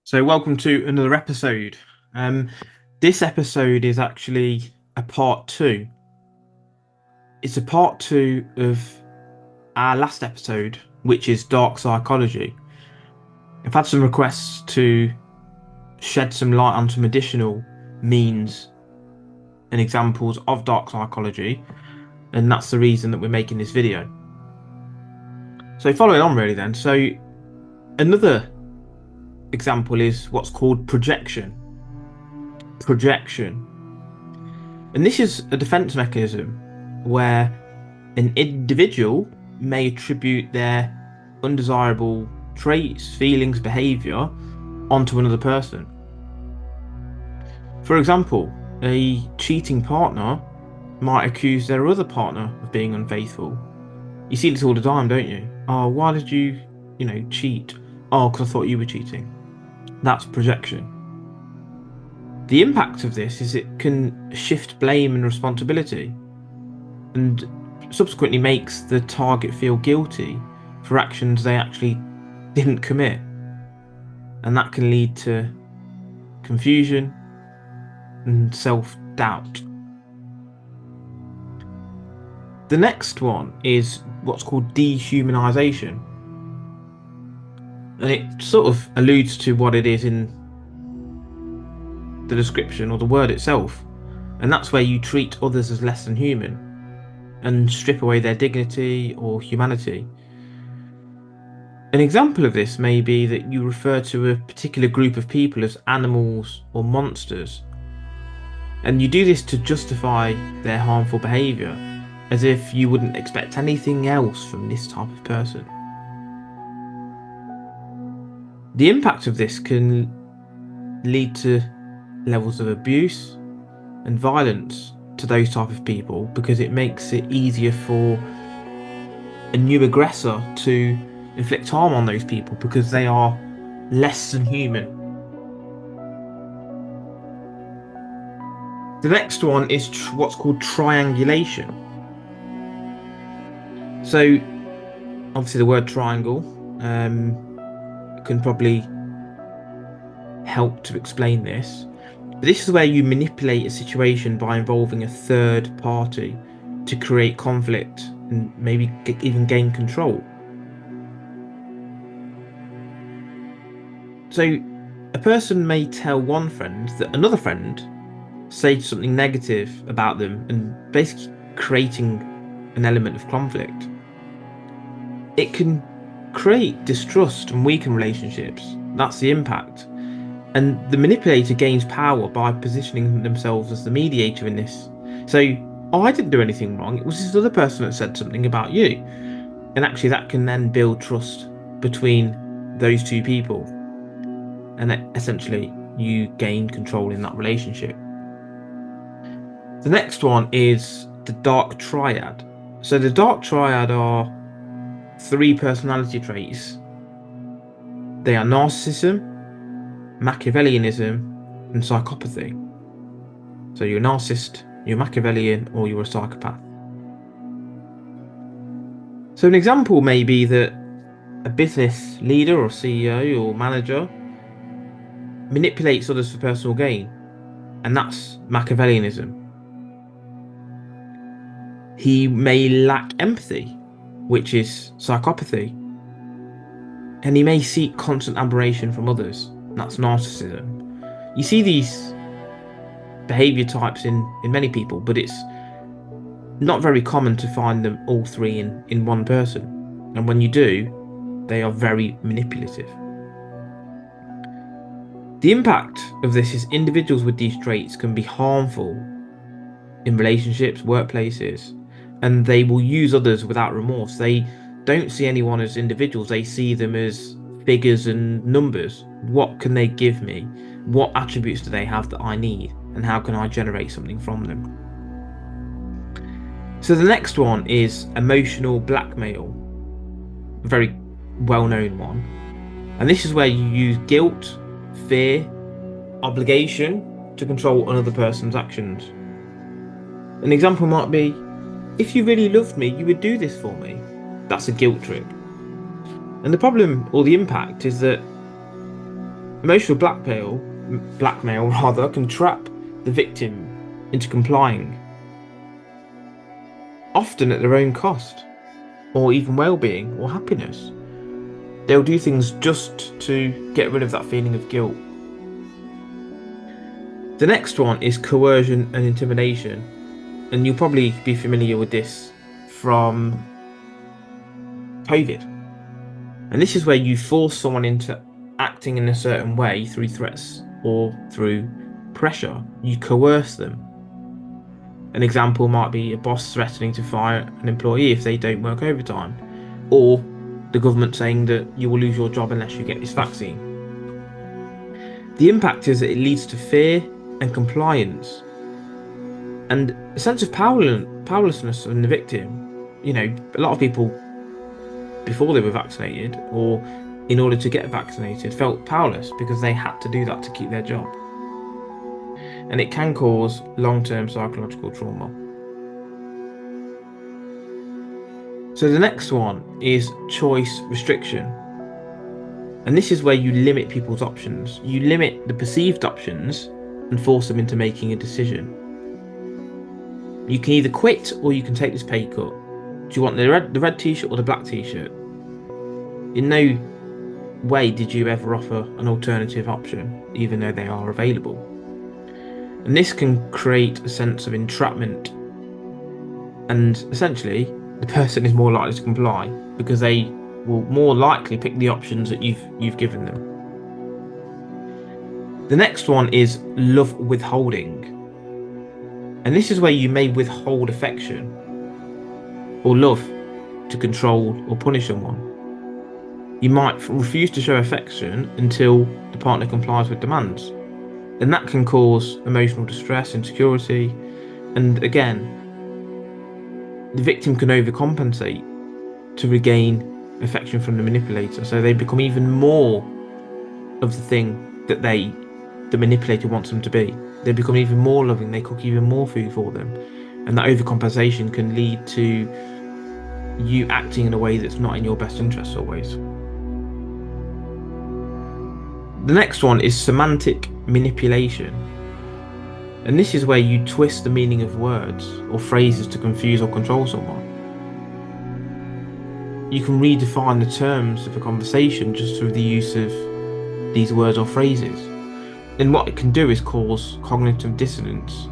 So, welcome to another episode. This episode is actually a part two. It's a part two of our last episode, which is dark psychology. I've had some requests to shed some light on some additional means and examples of dark psychology, and that's the reason that we're making this video. So, following on, really, then. So, another example is what's called projection. Projection. And this is a defense mechanism where an individual may attribute their undesirable traits, feelings, behavior onto another person. For example, a cheating partner might accuse their other partner of being unfaithful. You see this all the time, don't you? Oh, why did you cheat? Oh, because I thought you were cheating. That's projection. The impact of this is it can shift blame and responsibility, and subsequently makes the target feel guilty for actions they actually didn't commit. And that can lead to confusion and self-doubt. The next one is what's called dehumanization. And it sort of alludes to what it is in the description or the word itself. And that's where you treat others as less than human and strip away their dignity or humanity. An example of this may be that you refer to a particular group of people as animals or monsters, and you do this to justify their harmful behaviour, as if you wouldn't expect anything else from this type of person. The impact of this can lead to levels of abuse and violence to those type of people, because it makes it easier for a new aggressor to inflict harm on those people because they are less than human. The next one is what's called triangulation. So obviously the word triangle can probably help to explain this. But this is where you manipulate a situation by involving a third party to create conflict and maybe even gain control. So a person may tell one friend that another friend said something negative about them, and basically creating an element of conflict. It can create distrust and weaken relationships. That's the impact. And the manipulator gains power by positioning themselves as the mediator in this. So, oh, I didn't do anything wrong. It was this other person that said something about you. And actually that can then build trust between those two people. And essentially you gain control in that relationship. The next one is the dark triad. So the dark triad are 3 personality traits. They are narcissism, Machiavellianism, and psychopathy. So you're a narcissist, you're Machiavellian, or you're a psychopath. So an example may be that a business leader or CEO or manager manipulates others for personal gain, and that's Machiavellianism. He may lack empathy, which is psychopathy, and he may seek constant admiration from others. That's narcissism. You see these behavior types in many people, but it's not very common to find them all 3 in one person. And when you do, they are very manipulative. The impact of this is individuals with these traits can be harmful in relationships, workplaces, and they will use others without remorse. They don't see anyone as individuals, they see them as figures and numbers. What can they give me? What attributes do they have that I need? And how can I generate something from them? So the next one is emotional blackmail, a very well-known one. And this is where you use guilt, fear, obligation to control another person's actions. An example might be, if you really loved me, you would do this for me. That's a guilt trip. And the problem or the impact is that Emotional blackmail rather, can trap the victim into complying, often at their own cost, or even well-being or happiness. They'll do things just to get rid of that feeling of guilt. The next one is coercion and intimidation, and you'll probably be familiar with this from COVID. And this is where you force someone into acting in a certain way through threats or through pressure. You coerce them. An example might be a boss threatening to fire an employee if they don't work overtime, or the government saying that you will lose your job unless you get this vaccine. The impact is that it leads to fear and compliance, and a sense of powerlessness in the victim. You know, a lot of people, before they were vaccinated or in order to get vaccinated, felt powerless because they had to do that to keep their job. And it can cause long-term psychological trauma. So the next one is choice restriction. And this is where you limit people's options. You limit the perceived options and force them into making a decision. You can either quit or you can take this pay cut. Do you want the red t-shirt or the black t-shirt? In no way did you ever offer an alternative option, even though they are available. And this can create a sense of entrapment, and essentially the person is more likely to comply because they will more likely pick the options that you've given them. The next one is love withholding, and this is where you may withhold affection or love to control or punish someone. You might refuse to show affection until the partner complies with demands, and that can cause emotional distress, insecurity, and again, the victim can overcompensate to regain affection from the manipulator, so they become even more of the thing that the manipulator wants them to be. They become even more loving, they cook even more food for them, and that overcompensation can lead to you acting in a way that's not in your best interest always. The next one is semantic manipulation, and this is where you twist the meaning of words or phrases to confuse or control someone. You can redefine the terms of a conversation just through the use of these words or phrases, and what it can do is cause cognitive dissonance,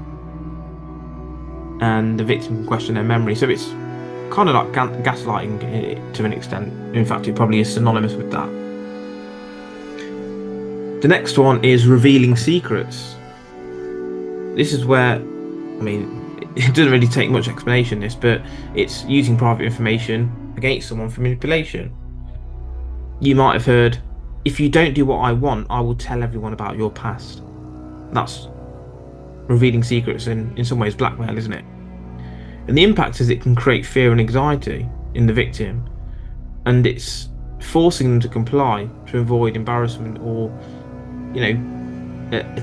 and the victim can question their memory. So it's kind of like gaslighting to an extent. In fact, it probably is synonymous with that. The next one is revealing secrets. This is where, it doesn't really take much explanation, this, but it's using private information against someone for manipulation. You might have heard, if you don't do what I want, I will tell everyone about your past. That's revealing secrets, and in some ways blackmail, isn't it? And the impact is it can create fear and anxiety in the victim, and it's forcing them to comply to avoid embarrassment or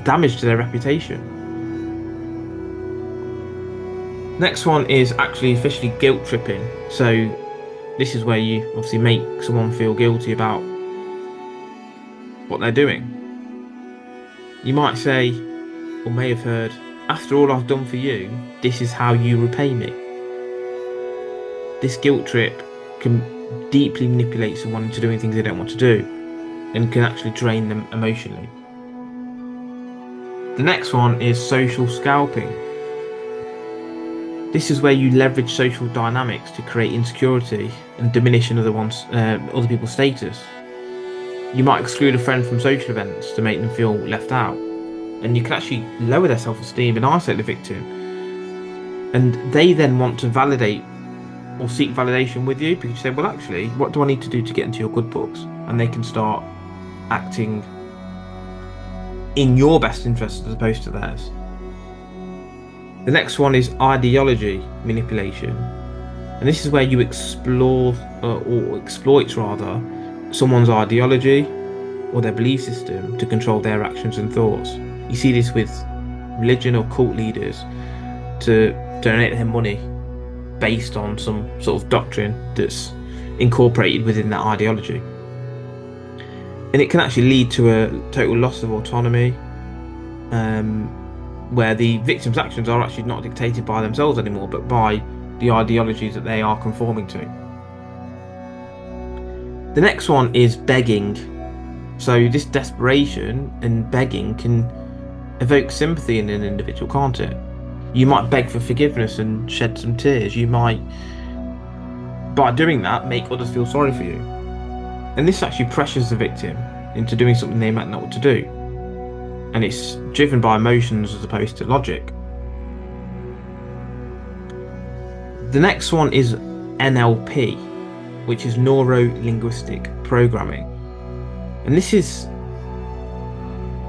damage to their reputation. Next one is actually officially guilt tripping. So this is where you obviously make someone feel guilty about what they're doing. You might say, or may have heard, after all I've done for you, this is how you repay me. This guilt trip can deeply manipulate someone into doing things they don't want to do, and can actually drain them emotionally. The next one is social scalping. This is where you leverage social dynamics to create insecurity and diminish other people's status. You might exclude a friend from social events to make them feel left out, and you can actually lower their self-esteem and isolate the victim. And they then want to validate or seek validation with you, because you say, well, actually, what do I need to do to get into your good books? And they can start acting in your best interest as opposed to theirs. The next one is ideology manipulation, and this is where you explore or exploit rather someone's ideology or their belief system to control their actions and thoughts. You see this with religion or cult leaders to donate their money based on some sort of doctrine that's incorporated within that ideology. And it can actually lead to a total loss of autonomy, where the victim's actions are actually not dictated by themselves anymore, but by the ideologies that they are conforming to. The next one is begging. So this desperation and begging can evoke sympathy in an individual, can't it? You might beg for forgiveness and shed some tears. You might, by doing that, make others feel sorry for you. And this actually pressures the victim into doing something they might not want to do. And it's driven by emotions as opposed to logic. The next one is NLP, which is neuro-linguistic programming. And this is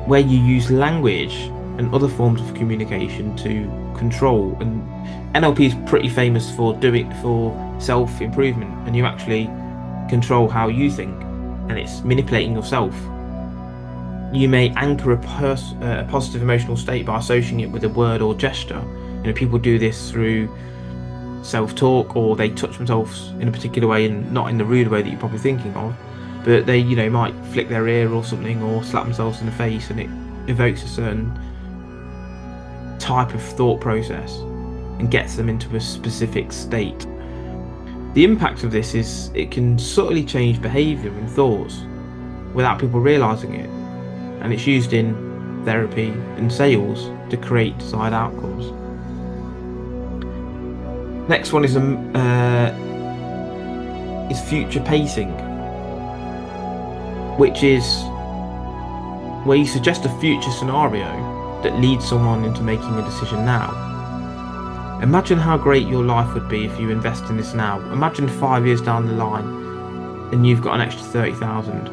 where you use language and other forms of communication to control. And NLP is pretty famous for self-improvement, and you actually control how you think, and it's manipulating yourself. You may anchor a positive emotional state by associating it with a word or gesture. People do this through self-talk, or they touch themselves in a particular way, and not in the rude way that you're probably thinking of, but they might flick their ear or something, or slap themselves in the face, and it evokes a certain type of thought process and gets them into a specific state. The impact of this is it can subtly change behaviour and thoughts without people realising it, and it's used in therapy and sales to create desired outcomes. Next one is future pacing, which is where you suggest a future scenario that leads someone into making a decision now. Imagine how great your life would be if you invest in this now. Imagine 5 years down the line and you've got an extra 30,000.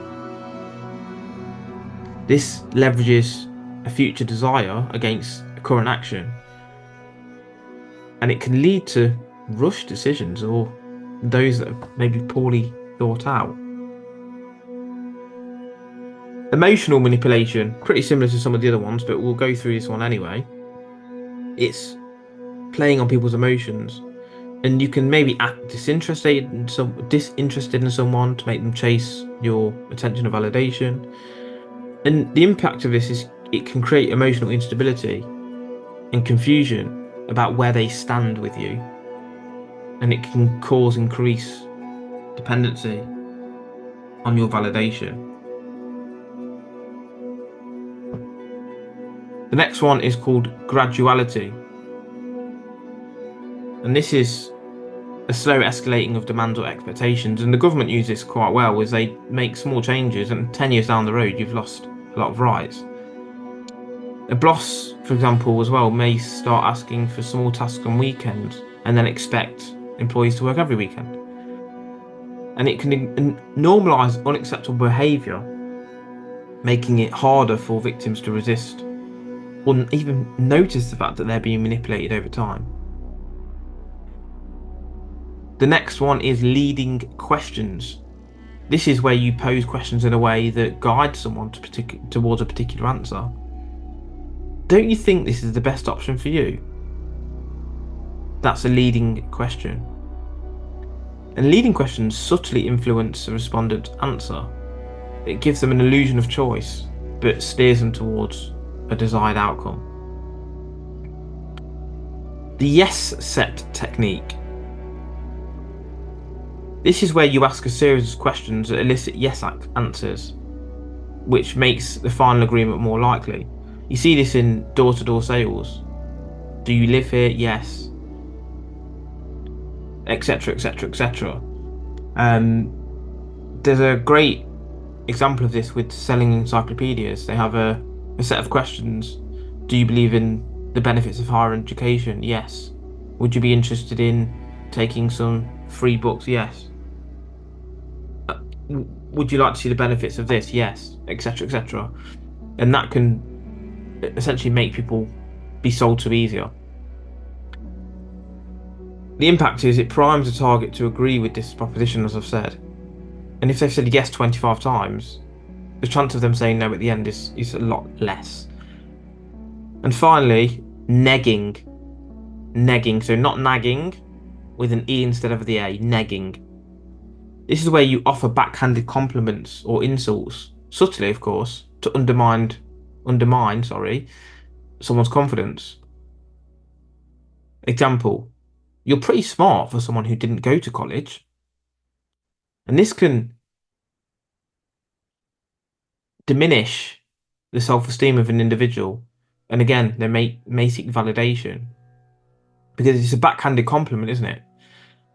This leverages a future desire against a current action, and it can lead to rushed decisions or those that are maybe poorly thought out. Emotional manipulation, pretty similar to some of the other ones, but we'll go through this one anyway. It's playing on people's emotions, and you can maybe act disinterested in someone to make them chase your attention or validation. And the impact of this is it can create emotional instability and confusion about where they stand with you, and it can cause increased dependency on your validation. The next one is called graduality, and this is a slow escalating of demands or expectations, and the government use this quite well, as they make small changes and 10 years down the road you've lost a lot of rights. A boss, for example, as well, may start asking for small tasks on weekends and then expect employees to work every weekend. And it can normalise unacceptable behaviour, making it harder for victims to resist or even notice the fact that they're being manipulated over time. The next one is leading questions. This is where you pose questions in a way that guides someone towards a particular answer. Don't you think this is the best option for you? That's a leading question. And leading questions subtly influence the respondent's answer. It gives them an illusion of choice, but steers them towards a desired outcome. The yes set technique. This is where you ask a series of questions that elicit yes answers, which makes the final agreement more likely. You see this in door-to-door sales. Do you live here? Yes. Etc, etc, etc. There's a great example of this with selling encyclopedias. They have a set of questions. Do you believe in the benefits of higher education? Yes. Would you be interested in taking some free books? Yes. Would you like to see the benefits of this? Yes, etc, etc. And that can essentially make people be sold to easier. The impact is it primes the target to agree with this proposition, as I've said. And if they've said yes 25 times, the chance of them saying no at the end is a lot less. And finally, negging. Negging, so not nagging with an E instead of the A, negging. This is where you offer backhanded compliments or insults subtly, of course, to undermine, sorry, someone's confidence. Example, you're pretty smart for someone who didn't go to college, and this can diminish the self-esteem of an individual. And again, they may seek validation because it's a backhanded compliment, isn't it?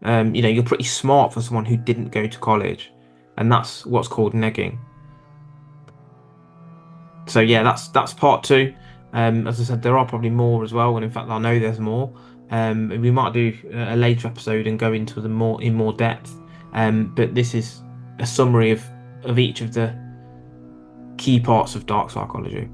You're pretty smart for someone who didn't go to college, and that's what's called negging. So yeah, that's part two. As I said, there are probably more as well, and in fact, I know there's more. We might do a later episode and go into them more in more depth. But this is a summary of each of the key parts of dark psychology.